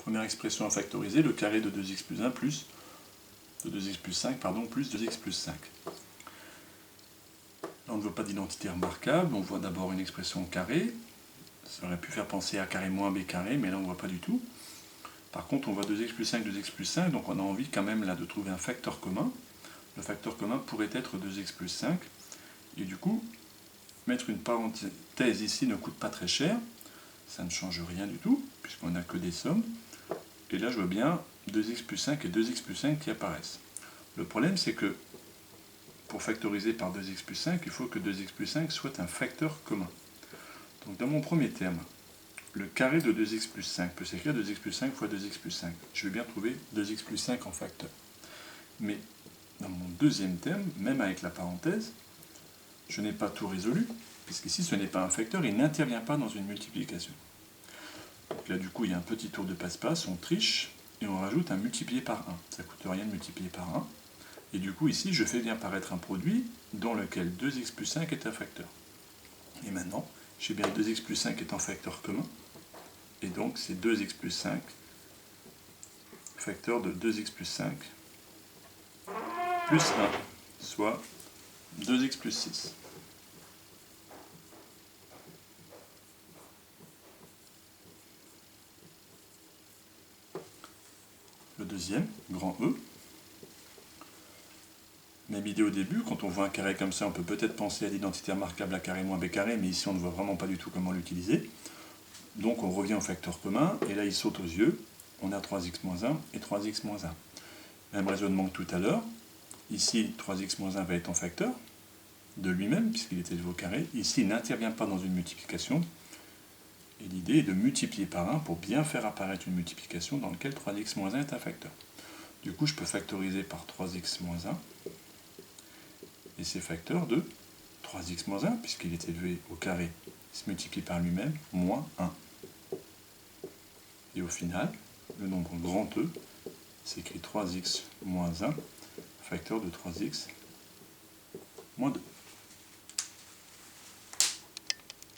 Première expression à factoriser, le carré de 2x plus 1 plus de 2x plus 5, pardon, plus 2x plus 5. Là, on ne voit pas d'identité remarquable, on voit d'abord une expression au carré. Ça aurait pu faire penser à carré moins b carré, mais là on ne voit pas du tout. Par contre, on voit 2x plus 5, 2x plus 5, donc on a envie quand même là de trouver un facteur commun. Le facteur commun pourrait être 2x plus 5. Et du coup, mettre une parenthèse ici ne coûte pas très cher. Ça ne change rien du tout, puisqu'on n'a que des sommes. Et là, je vois bien 2x plus 5 et 2x plus 5 qui apparaissent. Le problème, c'est que pour factoriser par 2x plus 5, il faut que 2x plus 5 soit un facteur commun. Donc dans mon premier terme, le carré de 2x plus 5 peut s'écrire 2x plus 5 fois 2x plus 5. Je vais bien trouver 2x plus 5 en facteur. Mais dans mon deuxième terme, même avec la parenthèse, je n'ai pas tout résolu, puisqu'ici ce n'est pas un facteur, il n'intervient pas dans une multiplication. Donc là du coup il y a un petit tour de passe-passe, on triche, et on rajoute un multiplié par 1. Ça ne coûte rien de multiplier par 1. Et du coup ici je fais bien apparaître un produit dans lequel 2x plus 5 est un facteur. Et maintenant, j'ai bien 2x plus 5 est un facteur commun, et donc c'est 2x plus 5, facteur de 2x plus 5, plus 1, soit 2x plus 6. Le deuxième, grand E. Même idée au début, quand on voit un carré comme ça, on peut peut-être penser à l'identité remarquable à carré moins b carré, mais ici on ne voit vraiment pas du tout comment l'utiliser. Donc on revient au facteur commun, et là il saute aux yeux. On a 3x moins 1 et 3x moins 1. Même raisonnement que tout à l'heure. Ici, 3x moins 1 va être en facteur de lui-même, puisqu'il est élevé au carré. Ici, il n'intervient pas dans une multiplication. Et l'idée est de multiplier par 1 pour bien faire apparaître une multiplication dans laquelle 3x moins 1 est un facteur. Du coup, je peux factoriser par 3x moins 1. Et c'est facteur de 3x moins 1, puisqu'il est élevé au carré, il se multiplie par lui-même, moins 1. Et au final, le nombre grand E s'écrit 3x moins 1, facteur de 3x moins 2.